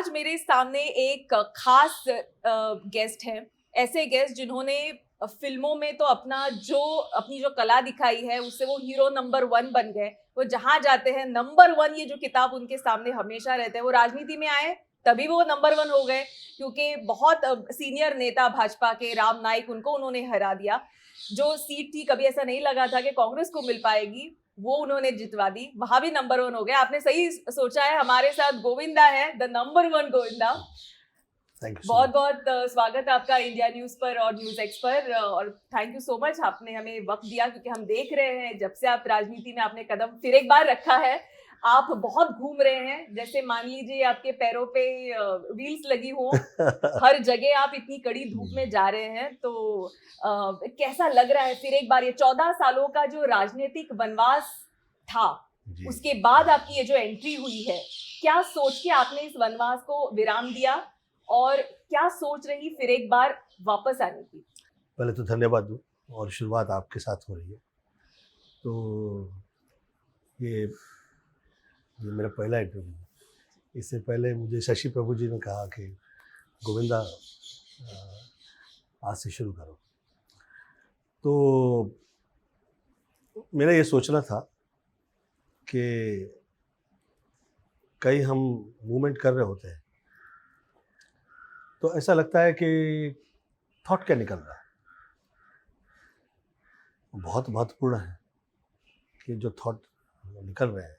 आज मेरे सामने एक खास गेस्ट है, ऐसे गेस्ट जिन्होंने फिल्मों में तो अपनी जो कला दिखाई है उससे वो हीरो नंबर 1 बन गए। वो जहां जाते हैं नंबर 1, ये जो किताब उनके सामने हमेशा रहता है। वो राजनीति में आए तभी वो नंबर 1 हो गए, क्योंकि बहुत सीनियर नेता भाजपा के राम नाईक, उनको उन्होंने हरा दिया। जो सीट थी, कभी ऐसा नहीं लगा था कि कांग्रेस को मिल पाएगी, वो उन्होंने जितवा दी, वहां भी नंबर 1 हो गया। आपने सही सोचा है, हमारे साथ गोविंदा है, द नंबर 1 गोविंदा। बहुत बहुत स्वागत है आपका इंडिया न्यूज पर और न्यूज एक्स पर, और थैंक यू सो मच, आपने हमें वक्त दिया, क्योंकि हम देख रहे हैं जब से आप राजनीति में आपने कदम फिर एक बार रखा है, आप बहुत घूम रहे हैं। जैसे मान लीजिए आपके पैरों पे व्हील्स लगी हो, हर जगह आप इतनी कड़ी धूप में जा रहे हैं, तो कैसा लग रहा है फिर एक बार ये 14 सालों का जो राजनीतिक वनवास था, उसके बाद आपकी ये जो एंट्री हुई है, क्या सोच के आपने इस वनवास को विराम दिया और क्या सोच रही फिर एक बार वापस आने की? पहले तो धन्यवाद दूँ, और शुरुआत आपके साथ हो रही है, तो ये मेरा पहला इंटरव्यू। इससे पहले मुझे शशि प्रभु जी ने कहा कि गोविंदा आज से शुरू करो, तो मेरा ये सोचना था कि कहीं हम मूवमेंट कर रहे होते हैं तो ऐसा लगता है कि थॉट क्या निकल रहा है, बहुत महत्वपूर्ण है कि जो थॉट निकल रहे हैं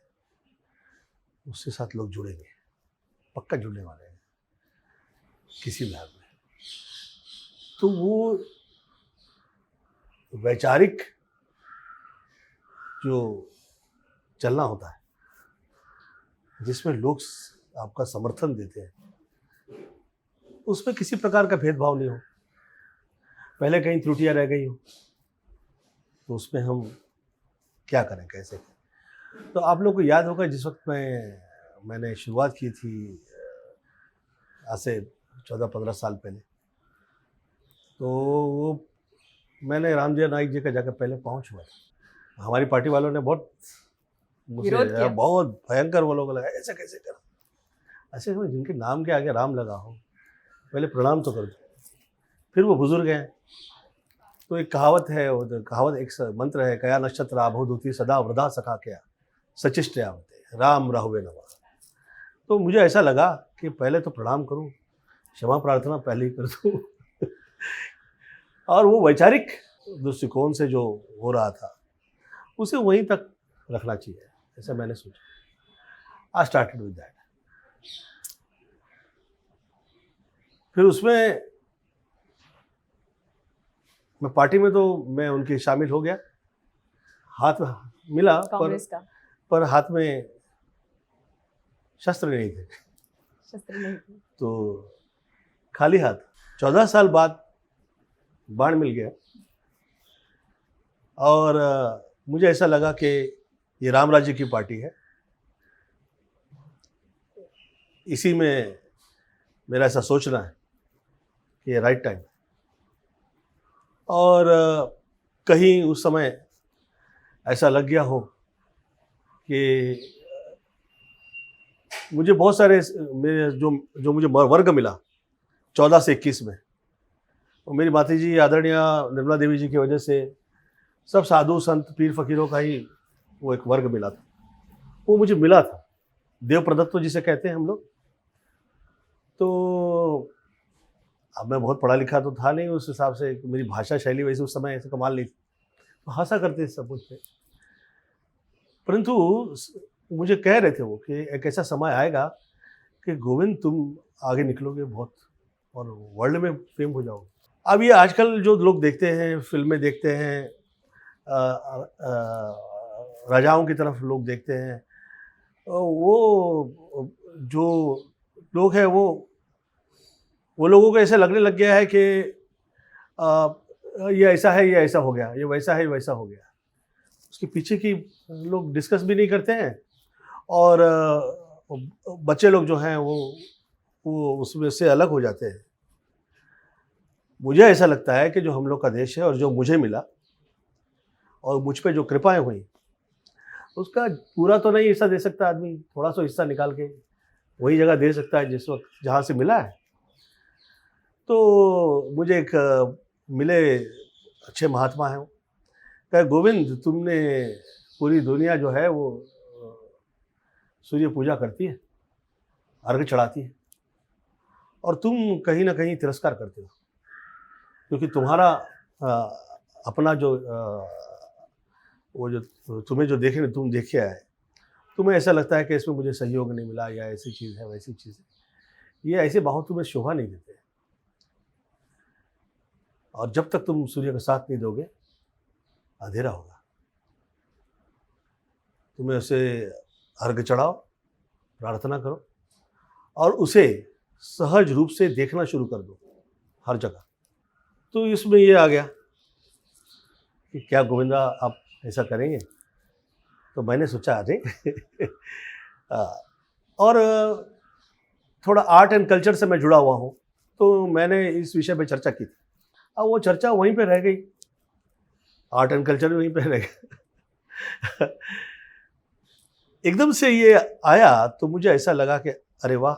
उसके साथ लोग जुड़ेंगे, पक्का जुड़ने वाले हैं किसी भी हाल में। तो वो वैचारिक जो चलना होता है, जिसमें लोग आपका समर्थन देते हैं, उसमें किसी प्रकार का भेदभाव नहीं हो। पहले कहीं त्रुटियां रह गई हो तो उसमें हम क्या करें, कैसे करें। तो आप लोग को याद होगा जिस वक्त मैंने शुरुआत की थी आज से 14-15 साल पहले, तो वो मैंने रामजी नाईक जी का जाकर पहले पहुंच हुआ था। हमारी पार्टी वालों ने बहुत भयंकर, वो लोग लगा ऐसा कैसे कर, ऐसे जिनके नाम के आगे राम लगा हो पहले प्रणाम तो कर दो। फिर वो बुजुर्ग हैं, तो एक कहावत है, एक मंत्र है, कया नक्षत्र आभो दूती सदा वृदा सखा क्या सचिष्ट आवते राम राहुवे नवा। तो मुझे ऐसा लगा कि पहले तो प्रणाम करूं, क्षमा प्रार्थना पहले ही कर दूं और वो वैचारिक दृष्टिकोण से जो हो रहा था उसे वहीं तक रखना चाहिए, ऐसा मैंने सोचा। I started with that. फिर उसमें मैं पार्टी में, तो मैं उनके शामिल हो गया, हाथ मिला पर हाथ में शस्त्र नहीं थे, तो खाली हाथ। 14 साल बाद बाण मिल गया और मुझे ऐसा लगा कि ये राम राज्य की पार्टी है, इसी में मेरा ऐसा सोचना है कि ये राइट टाइम। और कहीं उस समय ऐसा लग गया हो कि मुझे बहुत सारे मेरे जो मुझे वर्ग मिला 14 से 21 में, और मेरी माता जी आदरणीय निर्मला देवी जी की वजह से सब साधु संत पीर फकीरों का ही वो एक वर्ग मिला था, वो मुझे मिला था, देव प्रदत्त जिसे कहते हैं हम लोग। तो अब मैं बहुत पढ़ा लिखा तो था नहीं, उस हिसाब से मेरी भाषा शैली वैसे उस समय ऐसे कमाल नहीं थी, तो हंसा करते थे सब मुझ पे। परंतु मुझे कह रहे थे वो कि एक ऐसा समय आएगा कि गोविंद तुम आगे निकलोगे बहुत और वर्ल्ड में फेम हो जाओगे। अब ये आजकल जो लोग देखते हैं, फिल्में देखते हैं, राजाओं की तरफ लोग देखते हैं, वो जो लोग हैं वो लोगों को ऐसे लगने लग गया है कि ये ऐसा है, ये ऐसा हो गया, ये वैसा है, वैसा हो गया। उसके पीछे की लोग डिस्कस भी नहीं करते हैं, और बच्चे लोग जो हैं वो उसमें से अलग हो जाते हैं। मुझे ऐसा लगता है कि जो हम लोग का देश है और जो मुझे मिला और मुझ पे जो कृपाएं हुई, उसका पूरा तो नहीं हिस्सा दे सकता आदमी, थोड़ा सा हिस्सा निकाल के वही जगह दे सकता है जिस वक्त जहाँ से मिला है। तो मुझे एक मिले अच्छे महात्मा हैं, कहे गोविंद तुमने पूरी दुनिया जो है वो सूर्य पूजा करती है, अर्घ्य चढ़ाती है, और तुम कहीं ना कहीं तिरस्कार करते हो, क्योंकि तुम्हारा अपना जो वो जो तुम्हें जो तुम देखे आए, तुम्हें ऐसा लगता है कि इसमें मुझे सहयोग नहीं मिला, या ऐसी चीज़ है वैसी चीज़ है। ये ऐसे बाहों तुम्हें शोभा नहीं देते, और जब तक तुम सूर्य का साथ नहीं दोगे अंधेरा होगा। तुम्हें उसे अर्घ्य चढ़ाओ, प्रार्थना करो, और उसे सहज रूप से देखना शुरू कर दो हर जगह। तो इसमें ये आ गया कि क्या गोविंदा आप ऐसा करेंगे? तो मैंने सोचा अरे और थोड़ा आर्ट एंड कल्चर से मैं जुड़ा हुआ हूँ, तो मैंने इस विषय पे चर्चा की थी। अब वो चर्चा वहीं पे रह गई, आर्ट एंड कल्चर वहीं पे रह गया। एकदम से ये आया तो मुझे ऐसा लगा कि अरे वाह,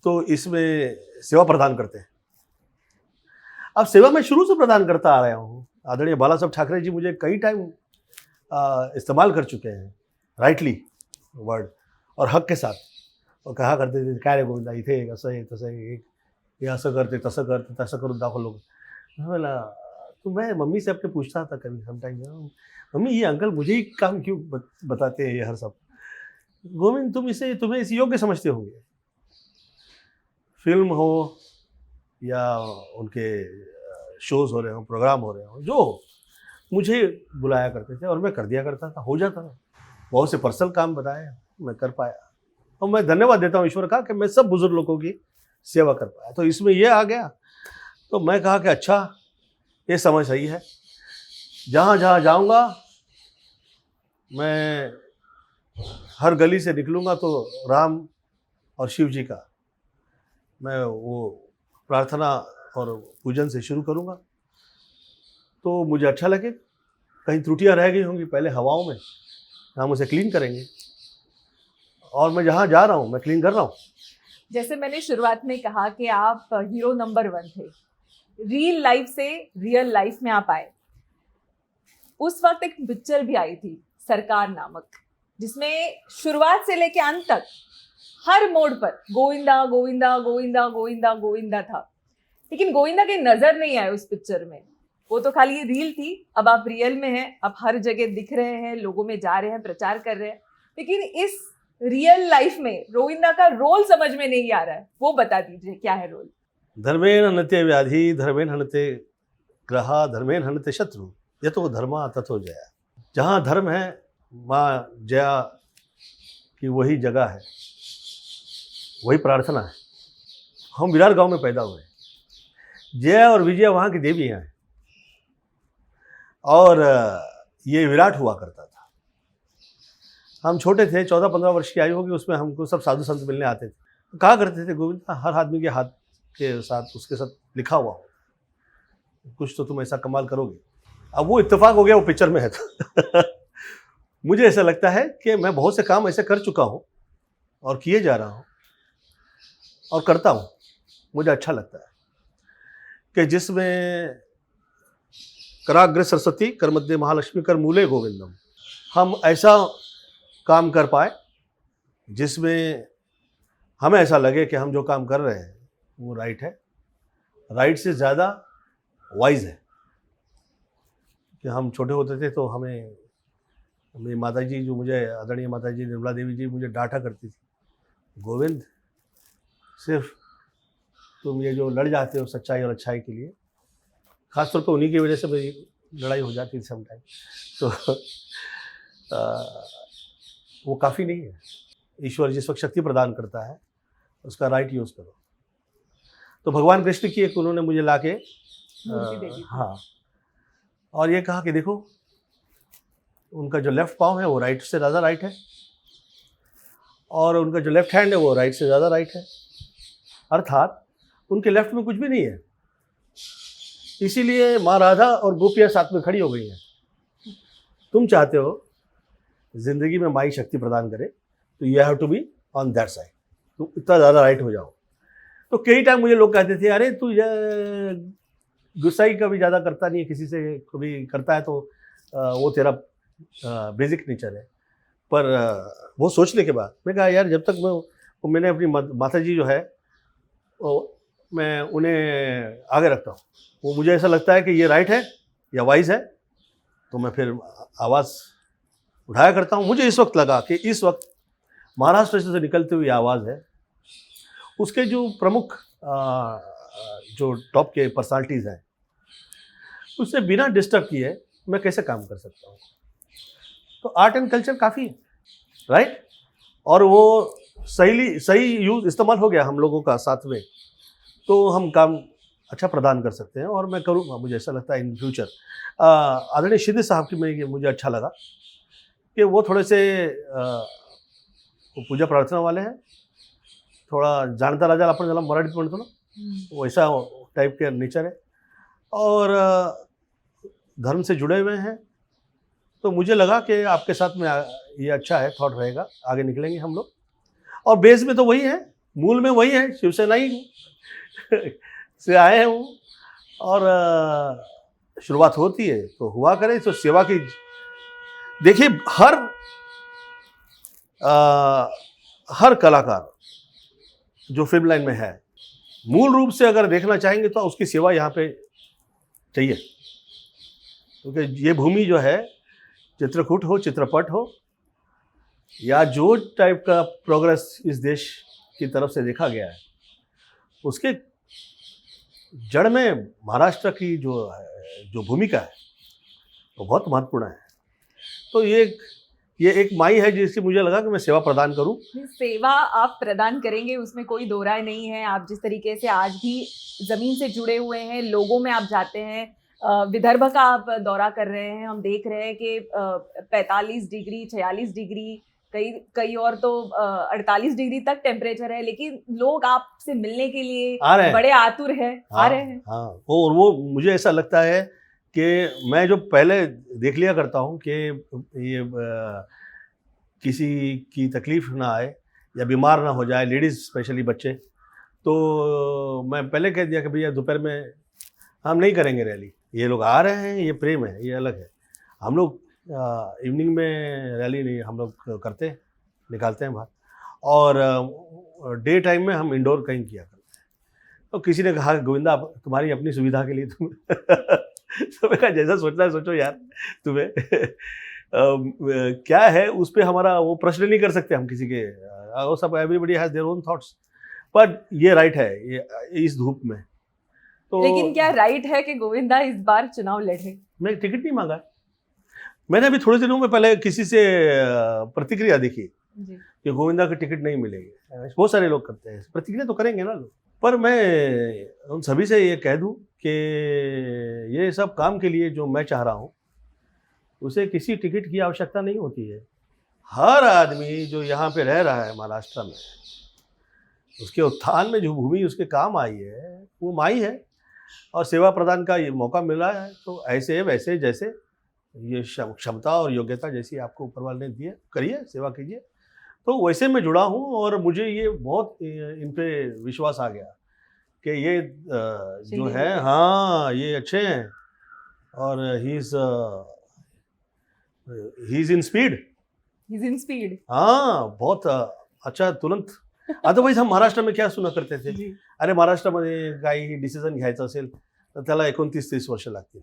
तो इसमें सेवा प्रदान करते हैं। अब सेवा मैं शुरू से प्रदान करता आ रहा हूँ। आदरणीय बाला साहब ठाकरे जी मुझे कई टाइम इस्तेमाल कर चुके हैं, राइटली वर्ड और हक के साथ, और कहा करते थे काय रे गोविंदा इथे असं आहे तसं आहे, हे असं करते तसं करते, तसं करून दाखव लोग। बोला तो मैं मम्मी से अपने पूछता था कभी समटाइम, मम्मी ये अंकल मुझे ही काम क्यों बताते हैं ये हर सब? गोविंद तुम्हें इस योग्य समझते होंगे। फिल्म हो या उनके शोज़ हो रहे हो, प्रोग्राम हो रहे हो, जो हो, मुझे बुलाया करते थे और मैं कर दिया करता था, हो जाता था। बहुत से पर्सनल काम बताए, मैं कर पाया, और मैं धन्यवाद देता हूँ ईश्वर का कि मैं सब बुजुर्ग लोगों की सेवा कर पाया। तो इसमें ये आ गया, तो मैं कहा कि अच्छा ये समझ सही है। जहाँ जहाँ जाऊँगा मैं हर गली से निकलूँगा तो राम और शिव जी का मैं वो प्रार्थना और पूजन से शुरू करूँगा। तो मुझे अच्छा लगे, कहीं त्रुटियां रह गई होंगी पहले हवाओं में, हम उसे क्लीन करेंगे, और मैं जहाँ जा रहा हूँ मैं क्लीन कर रहा हूँ। जैसे मैंने शुरुआत में कहा कि आप हीरो नंबर 1 थे, रियल लाइफ से रियल लाइफ में आप आए। उस वक्त एक पिक्चर भी आई थी सरकार नामक, जिसमें शुरुआत से लेके अंत तक हर मोड़ पर गोविंदा गोविंदा गोविंदा गोविंदा गोविंदा था, लेकिन गोविंदा की नजर नहीं आए उस पिक्चर में। वो तो खाली रील थी। अब आप रियल में हैं, आप हर जगह दिख रहे हैं, लोगों में जा रहे हैं, प्रचार कर रहे हैं, लेकिन इस रियल लाइफ में गोविंदा का रोल समझ में नहीं आ रहा है। वो बता दीजिए क्या है रोल? धर्मेण हनते व्याधि, धर्मेण हनते ग्रहा, धर्मेण हनते शत्रु, यतो धर्मा तथो जया। जहाँ धर्म है माँ जया की वही जगह है, वही प्रार्थना है। हम विरार गांव में पैदा हुए, जया और विजया वहाँ की देवियाँ हैं, और ये विराट हुआ करता था। हम छोटे थे, 14-15 वर्ष की आयु होगी, उसमें हमको सब साधु संत मिलने आते थे। कहा करते थे गोविंद हर आदमी के हाथ के साथ उसके साथ लिखा हुआ हो, कुछ तो तुम ऐसा कमाल करोगे। अब वो इत्तेफाक हो गया, वो पिक्चर में है तो मुझे ऐसा लगता है कि मैं बहुत से काम ऐसे कर चुका हूँ और किए जा रहा हूँ और करता हूँ। मुझे अच्छा लगता है कि जिसमें कराग्र सरस्वती कर मध्य महालक्ष्मी कर मूले गोविंदम, हम ऐसा काम कर पाए जिसमें हमें ऐसा लगे कि हम जो काम कर रहे हैं वो राइट है, राइट से ज़्यादा वाइज है। कि हम छोटे होते थे तो हमें मेरी माता जी, जो मुझे आदरणीय माता जी निर्मला देवी जी मुझे डांटा करती थी, गोविंद सिर्फ तुम ये जो लड़ जाते हो सच्चाई और अच्छाई के लिए, खासतौर पर उन्हीं की वजह से मेरी लड़ाई हो जाती थी समटाइम, तो वो काफ़ी नहीं है। ईश्वर जिस वक्त शक्ति प्रदान करता है उसका राइट यूज़ करो। तो भगवान कृष्ण की एक उन्होंने मुझे लाके हाँ, और ये कहा कि देखो उनका जो लेफ्ट पाँव है वो राइट से ज़्यादा राइट है, और उनका जो लेफ्ट हैंड है वो राइट से ज़्यादा राइट है, अर्थात उनके लेफ्ट में कुछ भी नहीं है। इसीलिए माँ राधा और गोपियाँ साथ में खड़ी हो गई हैं। तुम चाहते हो ज़िंदगी में माई शक्ति प्रदान करे तो you have to be on that side, तुम इतना ज़्यादा राइट हो जाओ। तो कई टाइम मुझे लोग कहते थे, अरे तू गुस्साई कभी ज़्यादा करता नहीं है किसी से, कभी करता है तो वो तेरा बेसिक नेचर है। पर वो सोचने के बाद मैं कहा यार, जब तक मैंने अपनी माता जी जो है मैं उन्हें आगे रखता हूँ, वो मुझे ऐसा लगता है कि ये राइट है या वाइज है, तो मैं फिर आवाज़ उठाया करता हूँ। मुझे इस वक्त लगा कि इस वक्त महाराष्ट्र से निकलती हुई आवाज़ है, उसके जो प्रमुख जो टॉप के पर्सनालिटीज़ हैं, उससे बिना डिस्टर्ब किए मैं कैसे काम कर सकता हूँ। तो आर्ट एंड कल्चर काफ़ी है, राइट, और वो सही यूज़ इस्तेमाल हो गया हम लोगों का साथ में, तो हम काम अच्छा प्रदान कर सकते हैं। और मैं करूँगा, मुझे ऐसा लगता है इन फ्यूचर। आदरणीय शिंदे साहब की मुझे अच्छा लगा कि वो थोड़े से वो पूजा प्रार्थना वाले हैं, थोड़ा जाणता राजा आपण ज्याला मराठीत म्हणतो ना, वैसा टाइप के नेचर है, और धर्म से जुड़े हुए हैं। तो मुझे लगा कि आपके साथ में ये अच्छा है, थॉट रहेगा, आगे निकलेंगे हम लोग। और बेस में तो वही है, मूल में वही है, शिवसेना ही से आए हैं वो, और शुरुआत होती है तो हुआ करे, तो सेवा की। देखिए, हर कलाकार जो फिल्म लाइन में है, मूल रूप से अगर देखना चाहेंगे तो उसकी सेवा यहाँ पे चाहिए, क्योंकि ये भूमि जो है, चित्रकूट हो, चित्रपट हो, या जो टाइप का प्रोग्रेस इस देश की तरफ से देखा गया है, उसके जड़ में महाराष्ट्र की जो भूमिका है वो बहुत महत्वपूर्ण है। तो ये एक माई है जिसकी मुझे लगा कि मैं सेवा प्रदान करूं। सेवा आप प्रदान करेंगे, उसमें कोई दो राय नहीं है। आप जिस तरीके से आज भी जमीन से जुड़े हुए हैं, लोगों में आप जाते हैं, विदर्भ का आप दौरा कर रहे हैं, हम देख रहे हैं कि 45 डिग्री 46 डिग्री, कई और तो 48 डिग्री तक टेम्परेचर है, लेकिन लोग आपसे मिलने के लिए बड़े आतुर हैं, आ रहे हैं। हाँ, और वो मुझे ऐसा लगता है कि मैं जो पहले देख लिया करता हूँ कि ये किसी की तकलीफ ना आए या बीमार ना हो जाए, लेडीज़ स्पेशली बच्चे, तो मैं पहले कह दिया कि भैया दोपहर में हम नहीं करेंगे रैली, ये लोग आ रहे हैं, ये प्रेम है, ये अलग है। हम लोग इवनिंग में रैली नहीं हम लोग करते, निकालते हैं बाहर, और डे टाइम में हम इंडोर कहीं किया करते हैं। तो किसी ने कहा गोविंदा तुम्हारी अपनी सुविधा के लिए तुम तो मैं कहा जैसा सोचना है सोचो यार, तुम्हें क्या है उस पर हमारा वो प्रश्न नहीं कर सकते हम किसी के, वो सब everybody has their own thoughts. पर ये राइट है, ये इस धूप में तो। लेकिन क्या राइट है कि गोविंदा इस बार चुनाव लड़े? मैं टिकट नहीं मांगा। मैंने अभी थोड़े दिनों में पहले किसी से प्रतिक्रिया देखी कि गोविंदा की टिकट नहीं मिलेगी। बहुत सारे लोग करते हैं, प्रतिक्रिया तो करेंगे ना लोग, पर मैं उन सभी से ये कह दूं कि ये सब काम के लिए जो मैं चाह रहा हूं, उसे किसी टिकट की आवश्यकता नहीं होती है। हर आदमी जो यहाँ पे रह रहा है महाराष्ट्र में, उसके उत्थान में जो भूमि उसके काम आई है वो माई है, और सेवा प्रदान का ये मौका मिला है, तो ऐसे वैसे जैसे ये क्षमता और योग्यता जैसी आपको ऊपर वाले ने दी है, करिए, सेवा कीजिए। तो वैसे मैं जुड़ा हूँ, और मुझे ये बहुत इन पे विश्वास आ गया कि ये जो है, हाँ ये अच्छे हैं, और ही इज इन स्पीड। हाँ, बहुत अच्छा, तुरंत। अदरवाइज हम महाराष्ट्र में क्या सुना करते थे, अरे महाराष्ट्रामध्ये काही डिसिजन घ्यायचं असेल तर त्याला 29-30 वर्ष लागतील,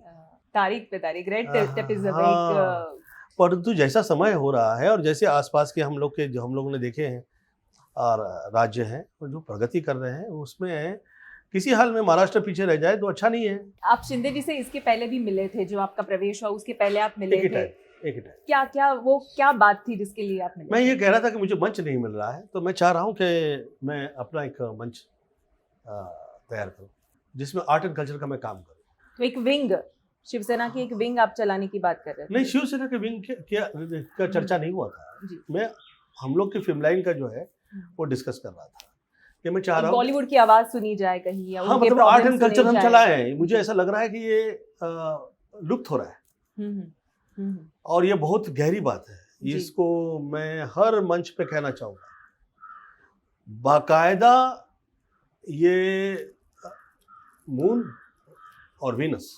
तारीख पे तारीख, रेड टेपिज्म एक। परंतु जैसा समय हो रहा है और जैसे आसपास के हम लोगों ने देखे हैं और राज्य हैं और जो प्रगति कर रहे हैं, उसमें किसी हाल में महाराष्ट्र पीछे रह जाए तो अच्छा नहीं है। आप शिंदे जी से इसके पहले भी मिले थे, जो आपका प्रवेश हुआ उसके पहले आप मिले थे? एक ही टाइम। क्या बात थी जिसके लिए आप मिले? मैं ये कह रहा था कि मुझे मंच नहीं मिल रहा है, तो मैं चाह रहा हूँ कि मैं अपना एक मंच तैयार करूँ जिसमें आर्ट एंड कल्चर का मैं काम करूँ। तो एक विंग, शिवसेना की एक विंग आप चलाने की बात कर रहे थे? नहीं, शिवसेना के विंग का चर्चा नहीं हुआ था जी। मैं हम लोग की फिल्म लाइन का जो है वो डिस्कस कर रहा था कि मैं चाह रहा हूँ बॉलीवुड की आवाज सुनी जाए कहीं, या हाँ, मतलब आर्ट एंड कल्चर हम चलाए हैं। मुझे ऐसा लग रहा है कि ये लुप्त हो रहा है, और ये बहुत गहरी बात है। इसको मैं हर मंच पे कहना चाहूँगा बाकायदा ये मून और वीनस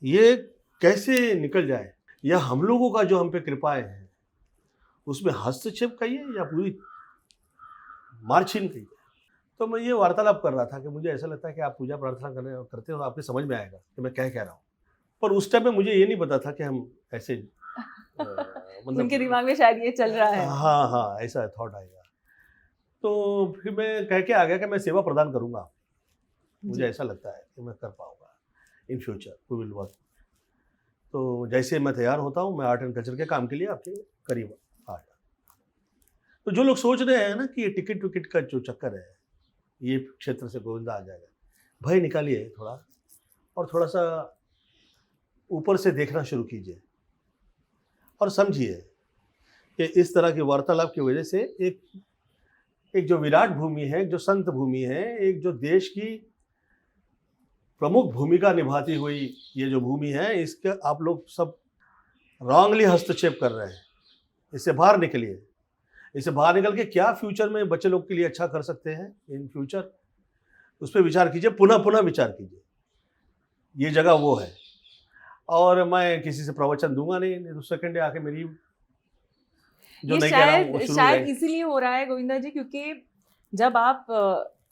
ये कैसे निकल जाए, या हम लोगों का जो हम पे कृपाएं हैं उसमें हस्तक्षेप कहिए या पूरी मारछीन कहिए। तो मैं ये वार्तालाप कर रहा था कि मुझे ऐसा लगता है कि आप पूजा प्रार्थना करते हो तो आपके समझ में आएगा कि मैं क्या रहा हूँ, पर उस टाइम में मुझे ये नहीं पता था कि हम ऐसे उनके दिमाग में शायद ये चल रहा है। हाँ हाँ, ऐसा थॉट आएगा। तो फिर मैं कह के आ गया कि मैं सेवा प्रदान करूँगा, मुझे ऐसा लगता है कि मैं कर पाऊँगा in future, we will work. तो जैसे मैं तैयार होता हूँ, मैं आर्ट एंड कल्चर के काम के लिए आपके करीब आ गया। तो जो लोग सोच रहे हैं ना कि ये टिकट विकट का जो चक्कर है, ये क्षेत्र से गोविंदा आ जाएगा, भय निकालिए थोड़ा, और थोड़ा सा ऊपर से देखना शुरू कीजिए और समझिए कि इस तरह की वार्तालाप की वजह से एक जो विराट भूमि है, जो संत भूमि है, एक जो देश की प्रमुख भूमिका निभाती हुई ये जो भूमि है, इसके आप लोग सब रॉन्गली हस्तक्षेप कर रहे हैं। इससे बाहर निकलिए। इससे बाहर निकल के क्या फ्यूचर में बच्चे लोग के लिए अच्छा कर सकते हैं इन फ्यूचर, उस पर विचार कीजिए, पुनः विचार कीजिए। ये जगह वो है। और मैं किसी से प्रवचन दूंगा नहीं तो सेकंड डे आके मेरी जो नहीं कह रहा हूँ वो शुरू हो शायद जाएगी। इसीलिए हो रहा है गोविंदा जी, क्योंकि जब आप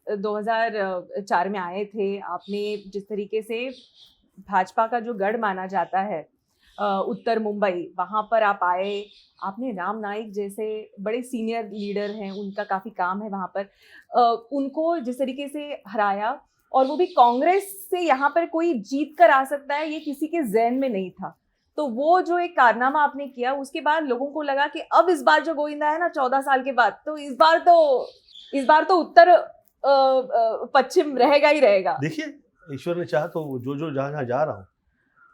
2004 में आए थे, आपने जिस तरीके से भाजपा का जो गढ़ माना जाता है उत्तर मुंबई, वहाँ पर आप आए, आपने राम नाईक जैसे बड़े सीनियर लीडर हैं, उनका काफ़ी काम है वहाँ पर, उनको जिस तरीके से हराया, और वो भी कांग्रेस से यहाँ पर कोई जीत कर आ सकता है ये किसी के ज़हन में नहीं था। तो वो जो एक कारनामा आपने किया, उसके बाद लोगों को लगा कि अब इस बार जो गोविंदा है ना 14 साल के बाद, तो इस बार तो उत्तर पश्चिम रहेगा ही रहेगा। देखिए, ईश्वर ने चाहा तो जो जहाँ जा रहा हूँ,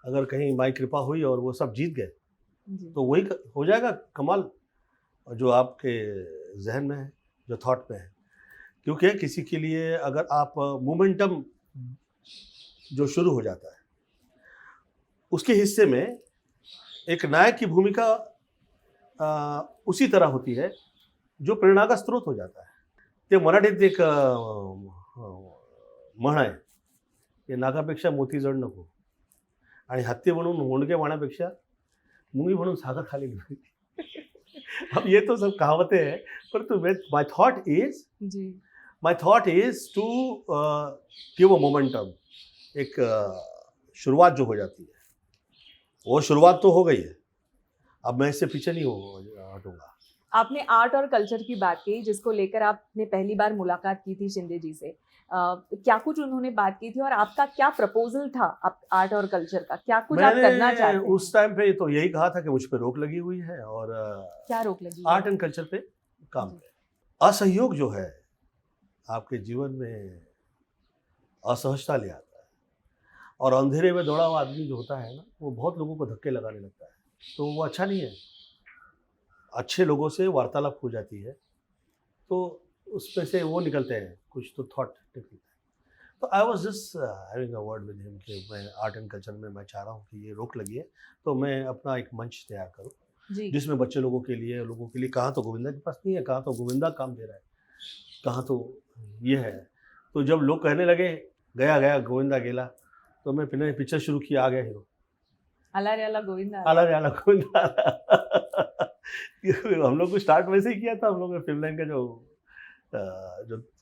अगर कहीं माई कृपा हुई और वो सब जीत गए तो वही हो जाएगा कमाल जो आपके जहन में है, जो थॉट में है। क्योंकि किसी के लिए अगर आप मोमेंटम जो शुरू हो जाता है, उसके हिस्से में एक नायक की भूमिका उसी तरह होती है जो प्रेरणा का स्रोत हो जाता है। ते मराठीत एक म्हण आहे की नागापेक्षा मोती जड नको आणि हत्ती म्हणून मुंडके मारण्यापेक्षा मुंगी म्हणून सागर खाली घेतली। अब ये तो सब कहावतें हैं, परंतु my thought is to give a momentum. एक शुरुआत जो हो जाती है, वो शुरुआत तो हो गई है, अब मैं इससे पीछे नहीं हटूंगा। आपने आर्ट और कल्चर की बात की, जिसको लेकर आपने पहली बार मुलाकात की थी शिंदे जी से, क्या कुछ उन्होंने बात की थी और आपका क्या प्रपोजल था आप आर्ट और कल्चर का, क्या कुछ आप करना चाहते हैं? उस टाइम पे तो यही कहा था कि मुझ पे रोक लगी हुई है, और क्या रोक लगी? आर्ट एंड कल्चर पे काम पे असहयोग जो है आपके जीवन में असहजता ले आता है, और अंधेरे में दौड़ा हुआ आदमी जो होता है ना, वो बहुत लोगों को धक्के लगाने लगता है, तो वो अच्छा नहीं है। अच्छे लोगों से वार्तालाप हो जाती है तो उसमें से वो निकलते हैं, कुछ तो थॉट निकलता है। तो I was just having a word with him कि मैं आर्ट एंड कल्चर में मैं चाह रहा हूँ कि ये रोक लगी है, तो मैं अपना एक मंच तैयार करूँ जिसमें बच्चे लोगों के लिए कहाँ तो गोविंदा के पास नहीं है, कहाँ तो गोविंदा काम दे रहा है, कहाँ तो ये है। तो जब लोग कहने लगे गया गोविंदा गेला, तो मैं पिक्चर शुरू किया, आ गया हीरो, आला रे आला गोविंदा, आला रे आला गोविंदा। हम लोग को स्टार्ट वैसे ही किया था, हम लोग ने फिल्म लाइन का जो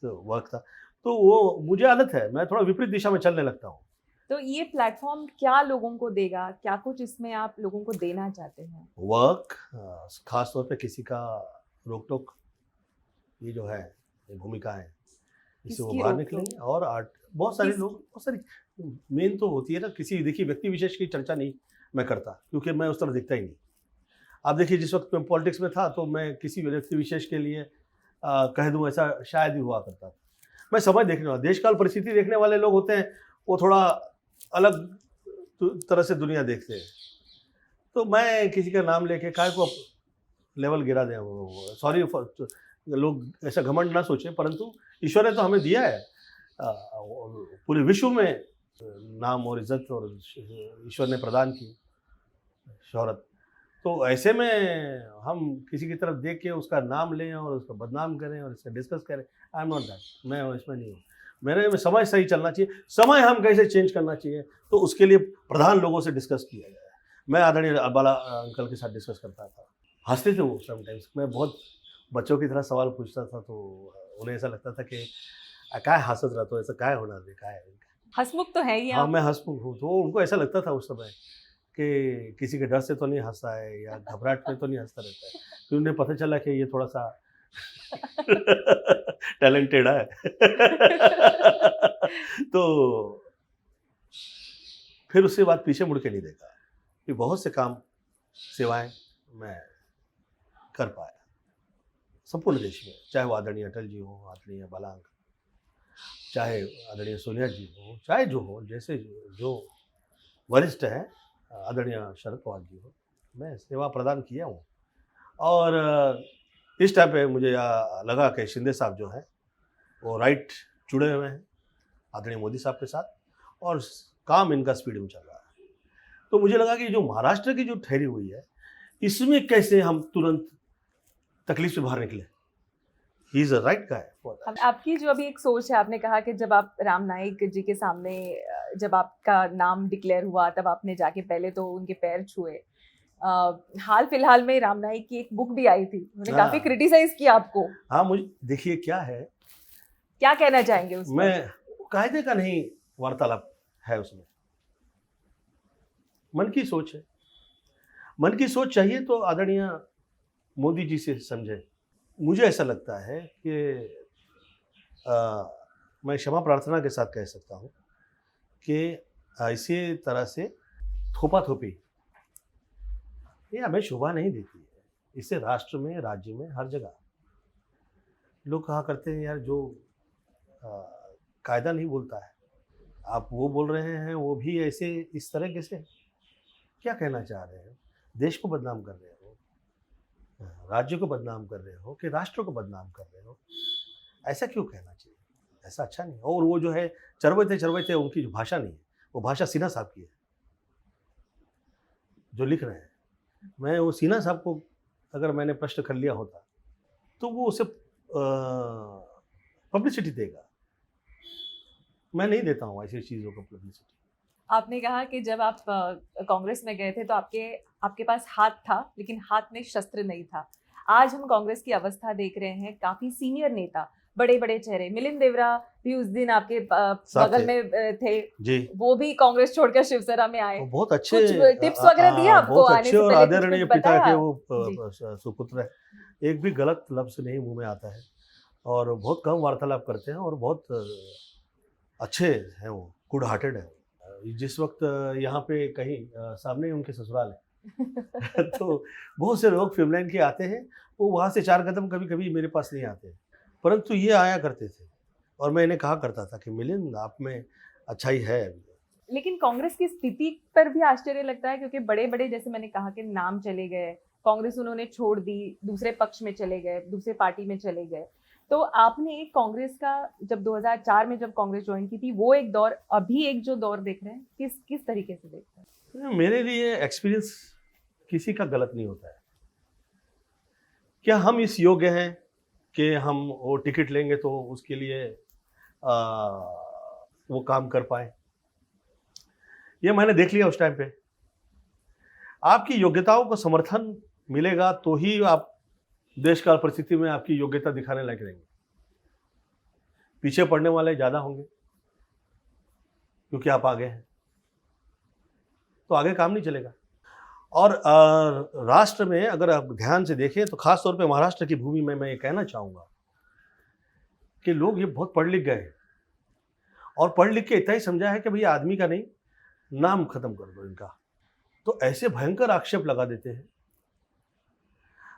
वर्क था, तो वो मुझे आदत है, मैं थोड़ा विपरीत दिशा में चलने लगता हूँ। तो ये प्लेटफॉर्म क्या लोगों को देगा, क्या कुछ इसमें आप लोगों को देना चाहते हैं? वर्क, खास तौर पे किसी का रोक टोक, ये जो है ये भूमिका है, इससे वो बाहर निकलेंगे। और आर्ट बहुत सारी मेन तो होती है ना, किसी देखिए व्यक्ति विशेष की चर्चा नहीं मैं करता, क्योंकि मैं उस तरह दिखता ही नहीं। आप देखिए, जिस वक्त मैं पॉलिटिक्स में था तो मैं किसी व्यक्ति विशेष के लिए कह दूं ऐसा शायद ही हुआ करता था। मैं समय देखने वाला, देशकाल परिस्थिति देखने वाले लोग होते हैं, वो थोड़ा अलग तरह से दुनिया देखते हैं। तो मैं किसी का नाम लेके काय को लेवल गिरा दें, सॉरी फॉर, लोग ऐसा घमंड ना सोचें, परंतु ईश्वर ने तो हमें दिया है पूरे विश्व में नाम और इज्जत, और ईश्वर ने प्रदान की शोहरत, तो ऐसे में हम किसी की तरफ देख के उसका नाम लें और उसका बदनाम करें और इससे डिस्कस करें, आई एम नॉट दैट, मैं इसमें नहीं हूँ। मेरे में समय सही चलना चाहिए, समय हम कैसे चेंज करना चाहिए तो उसके लिए प्रधान लोगों से डिस्कस किया जाए। मैं आदरणीय बाला अंकल के साथ डिस्कस करता था, हंसते थे वो समटाइम्स। मैं बहुत बच्चों की तरह सवाल पूछता था तो उन्हें ऐसा लगता था कि काय हंसत रहा, तो ऐसा काय होना दे, काय हंसमुख तो है ही हाँ आप। मैं हंसमुख हूँ। तो उनको ऐसा लगता था उस समय कि किसी के डर से तो नहीं हंसता है या घबराहट में तो नहीं हंसता रहता है। फिर उन्हें पता चला कि ये थोड़ा सा टैलेंटेड है। तो फिर उसके बाद पीछे मुड़ के नहीं देखा कि बहुत से काम सेवाएं मैं कर पाया संपूर्ण देश में, चाहे वो आदरणीय अटल जी हो, आदरणीय बाला अंकल, चाहे आदरणीय सोनिया जी हो, चाहे जो हो, जैसे जो वरिष्ठ है आदरणीय शरद पवार जी हो, मैं सेवा प्रदान किया हूँ। और इस टाइम पे मुझे लगा कि शिंदे साहब जो हैं वो राइट जुड़े हुए हैं आदरणीय मोदी साहब के साथ और काम इनका स्पीड में चल रहा है। तो मुझे लगा कि जो महाराष्ट्र की जो ठहरी हुई है इसमें कैसे हम तुरंत तकलीफ से बाहर निकले। He is a right guy for that. आपकी जो अभी एक सोच है, आपने कहा कि जब आप राम नाईक जी के सामने जब आपका नाम डिक्लेयर हुआ तब आपने जाके पहले तो उनके पैर छुए। हाल फिलहाल में राम नाईक की एक बुक भी आई थी, उन्होंने काफी हाँ। क्रिटिसाइज किया आपको, हाँ, मुझे देखिए क्या है, क्या कहना चाहेंगे उस पर? मैं कायदे का नहीं वार्तालाप है उसमें, मन की सोच है। मन की सोच चाहिए तो आदरणीय मोदी जी से समझे। मुझे ऐसा लगता है कि मैं क्षमा प्रार्थना के साथ कह सकता हूँ कि इसी तरह से थोपा थोपी ये हमें शोभा नहीं देती है। इससे राष्ट्र में, राज्य में, हर जगह लोग कहा करते हैं यार जो कायदा नहीं बोलता है, आप वो बोल रहे हैं, वो भी ऐसे इस तरह से क्या कहना चाह रहे हैं? देश को बदनाम कर रहे हो, राज्य को बदनाम कर रहे हो कि राष्ट्र को बदनाम कर रहे हो? ऐसा क्यों कहना चाहिए? ऐसा अच्छा नहीं। और वो जो है चरवैते उनकी जो भाषा नहीं है, वो भाषा सिन्हा साहब की है जो लिख रहे हैं। मैं वो सिन्हा साहब को अगर मैंने प्रश्न कर लिया होता तो वो उसे पब्लिसिटी देगा। मैं नहीं देता हूँ ऐसी चीज़ों को पब्लिसिटी। आपने कहा कि जब आप कांग्रेस में गए थे तो आपके पास हाथ था लेकिन हाथ में शस्त्र नहीं था। आज हम कांग्रेस की अवस्था देख रहे हैं, काफी सीनियर नेता, बड़े बड़े चेहरे, मिलिंद देवरा भी उस दिन आपके बगल में थे जी, वो भी कांग्रेस छोड़कर शिवसेना में आए। वो बहुत अच्छे कुछ टिप्स वगैरह दिए आपको बहुत आने अच्छे से और पहले? कुछ आदरणीय कुछ पिता बताया? के वो सुपुत्र है। एक भी गलत लफ्ज़ नहीं मुंह में आता है और बहुत कम वार्तालाप करते हैं और बहुत अच्छे हैं, वो गुड हार्टेड है। जिस वक्त यहाँ पे कहीं सामने ही उनके ससुराल है तो बहुत से लोग फिल्मलाइन के आते हैं, वो वहाँ से 4 कदम कभी कभी मेरे पास नहीं आते, परंतु ये आया करते थे और मैं इन्हें कहा करता था कि मिलिंद आप में अच्छाई है। लेकिन कांग्रेस की स्थिति पर भी आश्चर्य लगता है क्योंकि बड़े बड़े, जैसे मैंने कहा कि नाम चले गए, कांग्रेस उन्होंने छोड़ दी, दूसरे पक्ष में चले गए, दूसरे पार्टी में चले गए। तो आपने कांग्रेस का जब 2004 में जब कांग्रेस ज्वाइन की थी वो एक दौर, अभी एक जो दौर देख रहे हैं, किस तरीके से देख रहे हैं? मेरे लिए एक्सपीरियंस किसी का गलत नहीं होता है। क्या हम इस योग्य हैं कि हम वो टिकट लेंगे तो उसके लिए वो काम कर पाए? ये मैंने देख लिया उस टाइम पे। आपकी योग्यताओं को समर्थन मिलेगा तो ही आप देश काल परिस्थिति में आपकी योग्यता दिखाने लायक रहेंगे। पीछे पड़ने वाले ज़्यादा होंगे क्योंकि आप आगे हैं, तो आगे काम नहीं चलेगा। और राष्ट्र में अगर आप ध्यान से देखें तो खास तौर पे महाराष्ट्र की भूमि में मैं ये कहना चाहूँगा कि लोग ये बहुत पढ़ लिख गए और पढ़ लिख के इतना ही समझा है कि भैया आदमी का नहीं, नाम खत्म कर दो इनका। तो ऐसे भयंकर आक्षेप लगा देते हैं,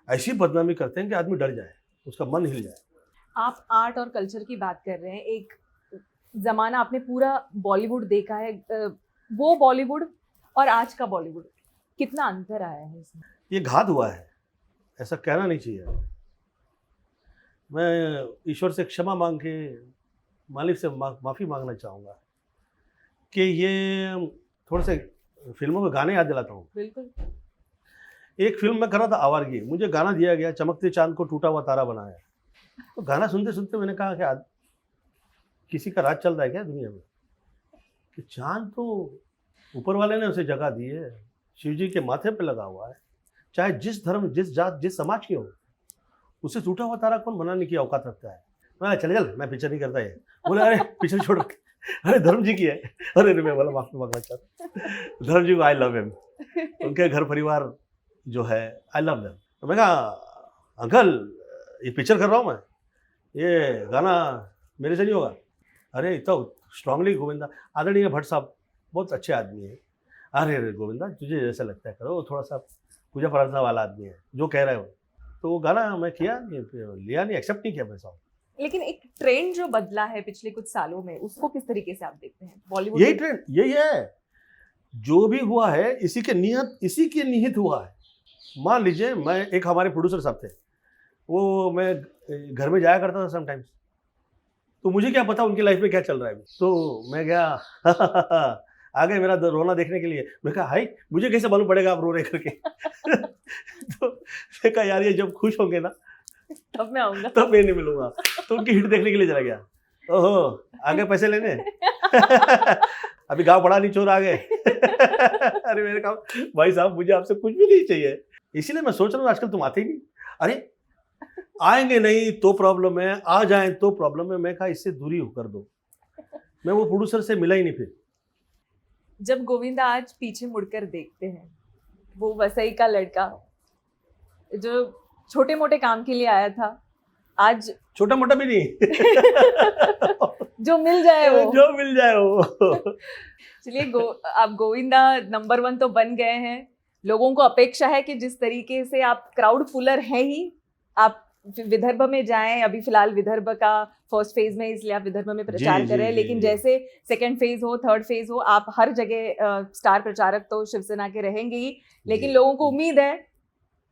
ऐसी बदनामी करते हैं कि आदमी डर जाए, उसका मन हिल जाए। आप आर्ट और कल्चर की बात कर रहे हैं, एक जमाना आपने पूरा बॉलीवुड देखा है, वो बॉलीवुड और आज का बॉलीवुड कितना अंतर आया है इसमें? ये घात हुआ है, ऐसा कहना नहीं चाहिए। मैं ईश्वर से क्षमा मांग के मालिक से माफ़ी मांगना चाहूँगा कि ये थोड़े से फिल्मों के गाने याद दिलाता हूँ। बिल्कुल। एक फिल्म में कर रहा था आवारगी, मुझे गाना दिया गया चमकते चांद को टूटा हुआ तारा बनाया। तो गाना सुनते सुनते मैंने कहा कि किसी का राज चल रहा है क्या दुनिया में, कि चांद तो ऊपर वाले ने उसे जगह दी है, शिव जी के माथे पे लगा हुआ है, चाहे जिस धर्म जिस जात जिस समाज के हो, उसे टूटा हुआ तारा कौन बनाने की औकात रखता है। मैं चल मैं पिक्चर नहीं करता ये। बोले अरे पिक्चर छोड़, अरे धर्म जी की है। अरे मैं बोला माफी मांगना चाहता, धर्म जी को आई लव हिम, उनके घर परिवार जो है आई लव देम। तो मैं कहा अंकल ये पिक्चर कर रहा हूँ मैं, ये गाना मेरे से नहीं होगा। अरे तो स्ट्रांगली गोविंदा, आदरणीय भट्ट साहब बहुत अच्छे आदमी है। अरे गोविंदा तुझे जैसा लगता है करो, थोड़ा सा पूजा प्रार्थना वाला आदमी है, जो कह रहे हो। तो वो गाना मैं किया लिया नहीं, एक्सेप्ट नहीं किया मैं साहब। लेकिन एक ट्रेंड जो बदला है पिछले कुछ सालों में, उसको किस तरीके से आप देखते हैं बॉलीवुड? यही ट्रेंड यही है, जो भी हुआ है इसी के निहित हुआ है। मान लीजिए मैं एक हमारे प्रोड्यूसर साहब थे, वो मैं घर में जाया करता था समटाइम्स, तो मुझे क्या पता उनकी लाइफ में क्या चल रहा है। तो मैं गया आ गए मेरा रोना देखने के लिए। मैं कहा हाई मुझे कैसे मालूम पड़ेगा आप रो रहे करके। तो मैं कहा यार ये जब खुश होंगे ना तब मैं आऊंगा, तब मैं नहीं मिलूंगा। तो उनकी हिट देखने के लिए चला गया। ओहो आगे पैसे लेने। अभी गाँव बड़ा नहीं चोर आ गए। अरे मैंने कहा भाई साहब मुझे आपसे कुछ भी नहीं चाहिए, इसीलिए मैं सोच रहा हूँ आजकल तुम आते ही नहीं। अरे आएंगे नहीं तो प्रॉब्लम है, आ जाएं तो प्रॉब्लम है। मैं कहा इससे दूरी कर दो। मैं वो प्रोड्यूसर से मिला ही नहीं फिर। जब गोविंदा आज पीछे मुड़कर देखते हैं, वो वसई का लड़का जो छोटे मोटे काम के लिए आया था, आज छोटा मोटा भी नहीं। जो मिल जाए वो, जो मिल जाए वो। चलिए आप गोविंदा नंबर 1 तो बन गए हैं। लोगों को अपेक्षा है कि जिस तरीके से आप क्राउड पुलर हैं ही, आप विदर्भ में जाएं। अभी फिलहाल विदर्भ का फर्स्ट फेज में, इसलिए आप विदर्भ में प्रचार कर रहे हैं, लेकिन जैसे सेकंड फेज हो, थर्ड फेज हो, आप हर जगह स्टार प्रचारक तो शिवसेना के रहेंगे ही। लेकिन लोगों को उम्मीद है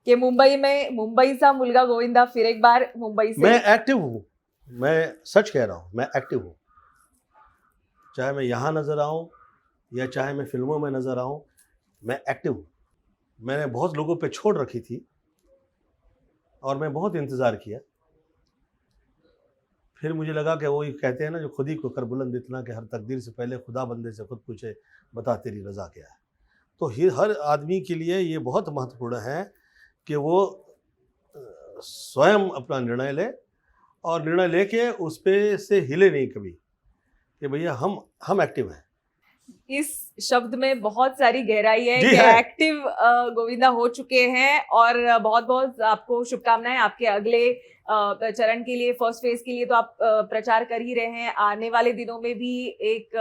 कि मुंबई सा मुलगा गोविंदा फिर एक बार मुंबई से। मैं एक्टिव हूँ, मैं सच कह रहा हूँ, मैं एक्टिव हूँ। चाहे मैं यहाँ नजर आऊँ या चाहे मैं फिल्मों में नजर आऊँ, मैं एक्टिव हूँ। मैंने बहुत लोगों पे छोड़ रखी थी और मैं बहुत इंतज़ार किया। फिर मुझे लगा कि वो कहते हैं ना जो खुद ही को कर बुलंद इतना कि हर तकदीर से पहले खुदा बंदे से खुद पूछे बता तेरी रज़ा क्या है। तो हर आदमी के लिए ये बहुत महत्वपूर्ण है कि वो स्वयं अपना निर्णय ले, और निर्णय लेके उस पे से हिले नहीं कभी, कि भैया हम एक्टिव हैं। इस शब्द में बहुत सारी गहराई है कि एक्टिव गोविंदा हो चुके हैं, और बहुत बहुत आपको शुभकामनाएं आपके अगले चरण के लिए, फर्स्ट फेज के लिए तो आप प्रचार कर ही रहे हैं। आने वाले दिनों में भी एक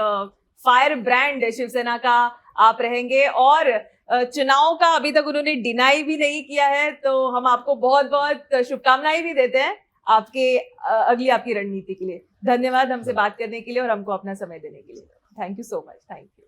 फायर ब्रांड शिवसेना का आप रहेंगे, और चुनाव का अभी तक उन्होंने डिनाई भी नहीं किया है। तो हम आपको बहुत बहुत शुभकामनाएं भी देते हैं आपके अगली आपकी रणनीति के लिए। धन्यवाद हमसे बात करने के लिए और हमको अपना समय देने के लिए। Thank you so much. Thank you.